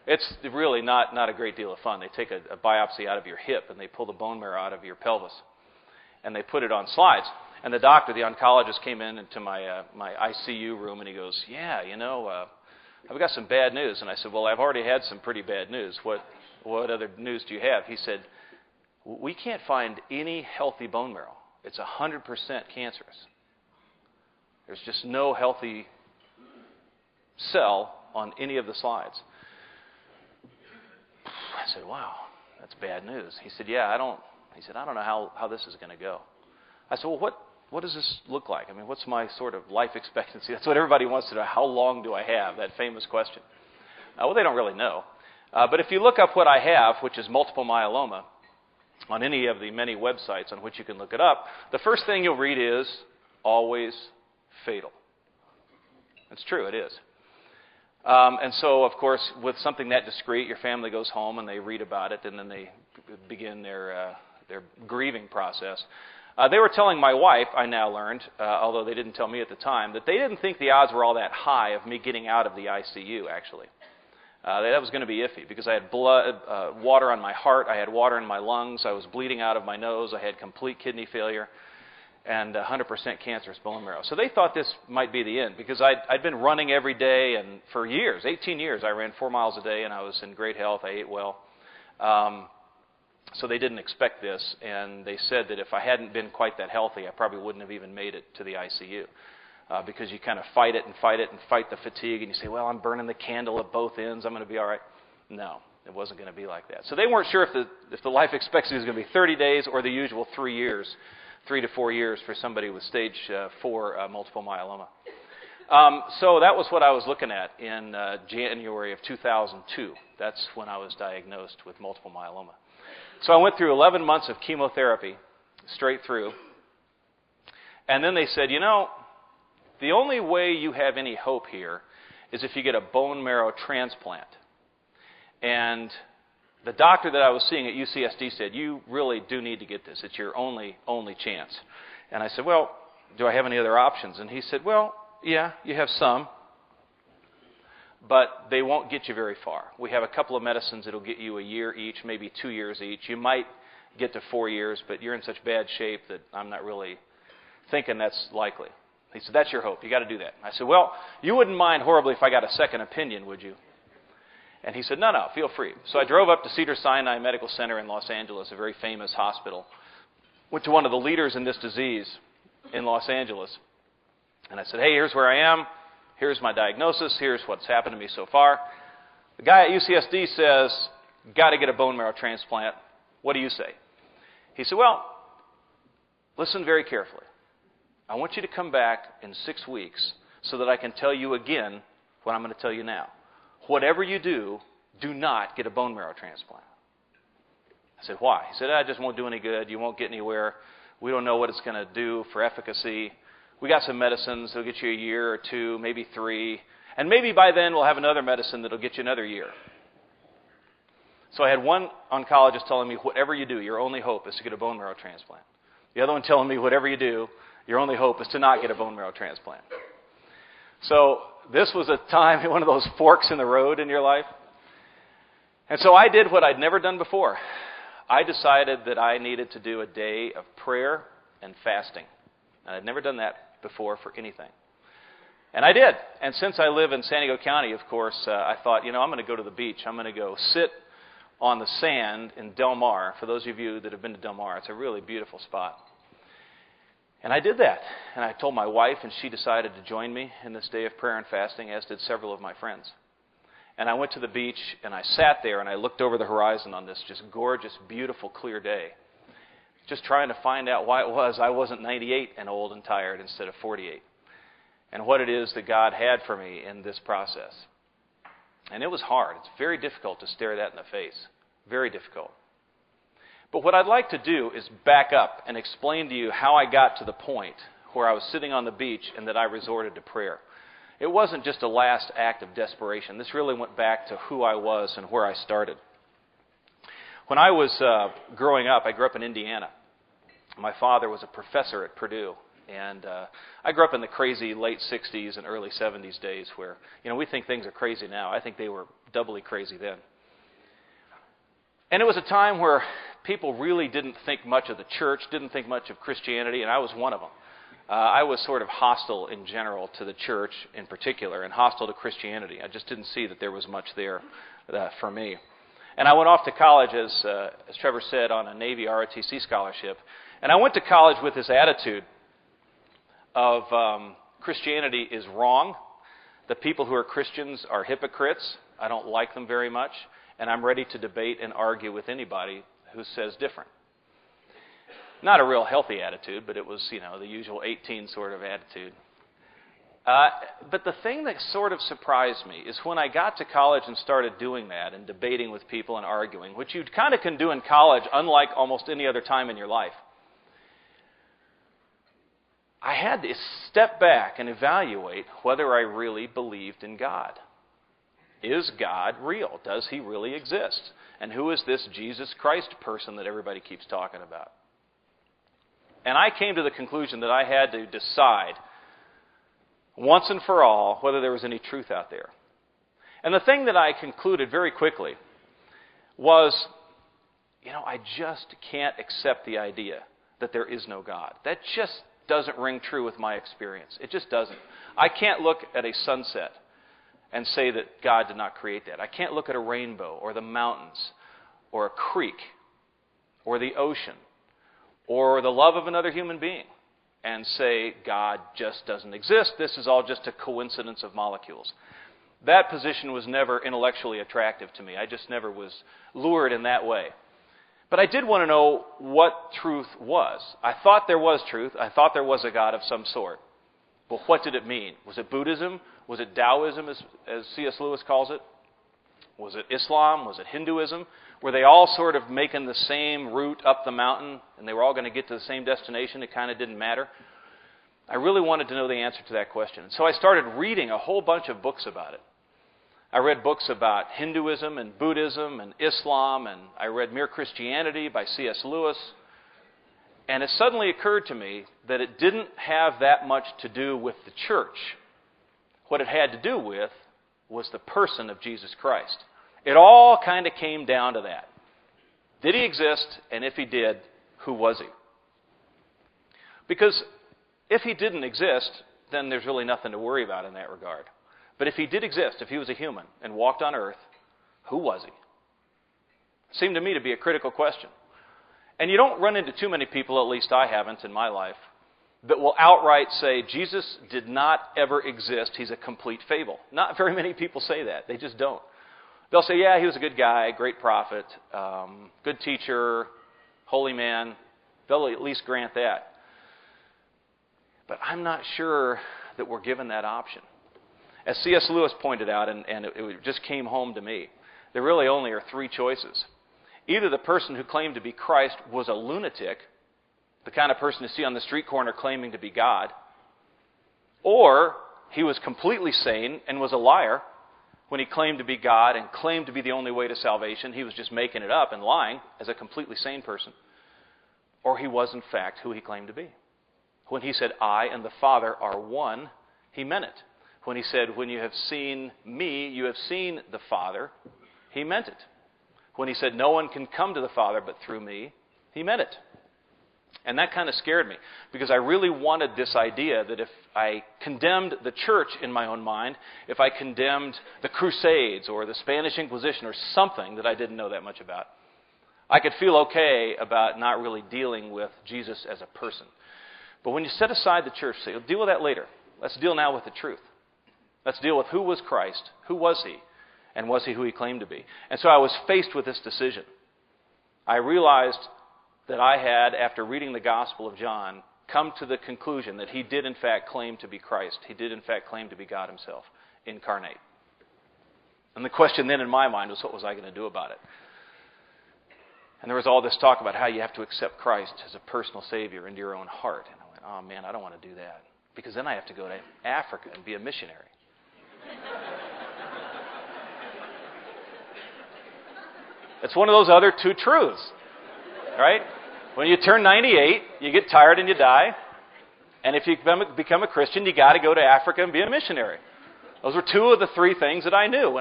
It's really not a great deal of fun. They take a biopsy out of your hip and they pull the bone marrow out of your pelvis, and they put it on slides. And the doctor, the oncologist, came into my ICU room and he goes, "Yeah, I've got some bad news." And I said, "Well, I've already had some pretty bad news. What other news do you have?" He said, "We can't find any healthy bone marrow. It's 100% cancerous. There's just no healthy cell on any of the slides." I said, "Wow, that's bad news." He said, "Yeah, I don't know how this is going to go." I said, "Well, what does this look like? I mean, what's my sort of life expectancy?" That's what everybody wants to know. How long do I have? That famous question. Well, they don't really know. But if you look up what I have, which is multiple myeloma, on any of the many websites on which you can look it up, the first thing you'll read is always fatal. It's true, it is. And so, of course, with something that discreet, your family goes home and they read about it, and then they begin their grieving process. They were telling my wife, I now learned, although they didn't tell me at the time, that they didn't think the odds were all that high of me getting out of the ICU, actually. That was going to be iffy because I had water on my heart, I had water in my lungs, I was bleeding out of my nose, I had complete kidney failure, and 100% cancerous bone marrow. So they thought this might be the end because I'd been running every day, and for years, 18 years, I ran 4 miles a day, and I was in great health, I ate well. So they didn't expect this, and they said that if I hadn't been quite that healthy, I probably wouldn't have even made it to the ICU. Because you kind of fight it and fight the fatigue, and you say, well, I'm burning the candle at both ends, I'm going to be all right. No, it wasn't going to be like that. So they weren't sure if the life expectancy was going to be 30 days or the usual 3 years, 3 to 4 years for somebody with stage 4 multiple myeloma. So that was what I was looking at in January of 2002. That's when I was diagnosed with multiple myeloma. So I went through 11 months of chemotherapy, straight through. And then they said, the only way you have any hope here is if you get a bone marrow transplant. And the doctor that I was seeing at UCSD said, you really do need to get this. It's your only chance. And I said, well, do I have any other options? And he said, well, yeah, you have some, but they won't get you very far. We have a couple of medicines that will get you a year each, maybe 2 years each. You might get to 4 years, but you're in such bad shape that I'm not really thinking that's likely. He said, that's your hope. You got to do that. I said, well, you wouldn't mind horribly if I got a second opinion, would you? And he said, no, feel free. So I drove up to Cedars-Sinai Medical Center in Los Angeles, a very famous hospital. Went to one of the leaders in this disease in Los Angeles. And I said, hey, here's where I am. Here's my diagnosis. Here's what's happened to me so far. The guy at UCSD says, got to get a bone marrow transplant. What do you say? He said, well, listen very carefully. I want you to come back in 6 weeks so that I can tell you again what I'm going to tell you now. Whatever you do, do not get a bone marrow transplant. I said, why? He said, it just won't do any good. You won't get anywhere. We don't know what it's going to do for efficacy. We got some medicines that'll get you a year or 2, maybe 3. And maybe by then we'll have another medicine that'll get you another year. So I had one oncologist telling me, whatever you do, your only hope is to get a bone marrow transplant. The other one telling me, whatever you do, your only hope is to not get a bone marrow transplant. So this was a time, one of those forks in the road in your life. And so I did what I'd never done before. I decided that I needed to do a day of prayer and fasting. And I'd never done that before for anything. And I did. And since I live in San Diego County, of course, I thought, I'm going to go to the beach. I'm going to go sit on the sand in Del Mar. For those of you that have been to Del Mar, it's a really beautiful spot. And I did that. And I told my wife, and she decided to join me in this day of prayer and fasting, as did several of my friends. And I went to the beach, and I sat there, and I looked over the horizon on this just gorgeous, beautiful, clear day, just trying to find out why it was I wasn't 98 and old and tired instead of 48, and what it is that God had for me in this process. And it was hard. It's very difficult to stare that in the face. Very difficult. But what I'd like to do is back up and explain to you how I got to the point where I was sitting on the beach and that I resorted to prayer. It wasn't just a last act of desperation. This really went back to who I was and where I started. When I was growing up, I grew up in Indiana. My father was a professor at Purdue, And I grew up in the crazy late 60s and early 70s days where, we think things are crazy now. I think they were doubly crazy then. And it was a time where people really didn't think much of the church, didn't think much of Christianity, and I was one of them. I was sort of hostile in general to the church in particular, and hostile to Christianity. I just didn't see that there was much there for me. And I went off to college, as Trevor said, on a Navy ROTC scholarship. And I went to college with this attitude of Christianity is wrong. The people who are Christians are hypocrites. I don't like them very much. And I'm ready to debate and argue with anybody who says different. Not a real healthy attitude, but it was, the usual 18 sort of attitude. But the thing that sort of surprised me is when I got to college and started doing that and debating with people and arguing, which you kind of can do in college unlike almost any other time in your life. I had to step back and evaluate whether I really believed in God. Is God real? Does he really exist? And who is this Jesus Christ person that everybody keeps talking about? And I came to the conclusion that I had to decide once and for all whether there was any truth out there. And the thing that I concluded very quickly was, I just can't accept the idea that there is no God. That just doesn't ring true with my experience. It just doesn't. I can't look at a sunset and say that God did not create that. I can't look at a rainbow or the mountains or a creek or the ocean or the love of another human being and say God just doesn't exist. This is all just a coincidence of molecules. That position was never intellectually attractive to me. I just never was lured in that way. But I did want to know what truth was. I thought there was truth. I thought there was a God of some sort. But what did it mean? Was it Buddhism? Was it Taoism, as C.S. Lewis calls it? Was it Islam? Was it Hinduism? Were they all sort of making the same route up the mountain and they were all going to get to the same destination? It kind of didn't matter. I really wanted to know the answer to that question. So I started reading a whole bunch of books about it. I read books about Hinduism and Buddhism and Islam, and I read Mere Christianity by C.S. Lewis. And it suddenly occurred to me that it didn't have that much to do with the church. What it had to do with was the person of Jesus Christ. It all kind of came down to that. Did he exist? And if he did, who was he? Because if he didn't exist, then there's really nothing to worry about in that regard. But if he did exist, if he was a human and walked on earth, who was he? It seemed to me to be a critical question. And you don't run into too many people, at least I haven't in my life, that will outright say Jesus did not ever exist. He's a complete fable. Not very many people say that. They just don't. They'll say, yeah, he was a good guy, great prophet, good teacher, holy man. They'll at least grant that. But I'm not sure that we're given that option. As C.S. Lewis pointed out, and it just came home to me, there really only are three choices. Either the person who claimed to be Christ was a lunatic, the kind of person you see on the street corner claiming to be God, or he was completely sane and was a liar when he claimed to be God and claimed to be the only way to salvation. He was just making it up and lying as a completely sane person. Or he was, in fact, who he claimed to be. When he said, I and the Father are one, he meant it. When he said, when you have seen me, you have seen the Father, he meant it. When he said, no one can come to the Father but through me, he meant it. And that kind of scared me, because I really wanted this idea that if I condemned the church in my own mind, if I condemned the Crusades or the Spanish Inquisition or something that I didn't know that much about, I could feel okay about not really dealing with Jesus as a person. But when you set aside the church, say, deal with that later. Let's deal now with the truth. Let's deal with who was Christ, who was he, and was he who he claimed to be. And so I was faced with this decision. I realized that I had, after reading the Gospel of John, come to the conclusion that he did in fact claim to be Christ. He did in fact claim to be God himself, incarnate. And the question then in my mind was, what was I going to do about it? And there was all this talk about how you have to accept Christ as a personal Savior into your own heart. And I went, oh man, I don't want to do that. Because then I have to go to Africa and be a missionary. It's one of those other two truths, right? When you turn 98, you get tired and you die. And if you become a Christian, you got to go to Africa and be a missionary. Those were two of the three things that I knew.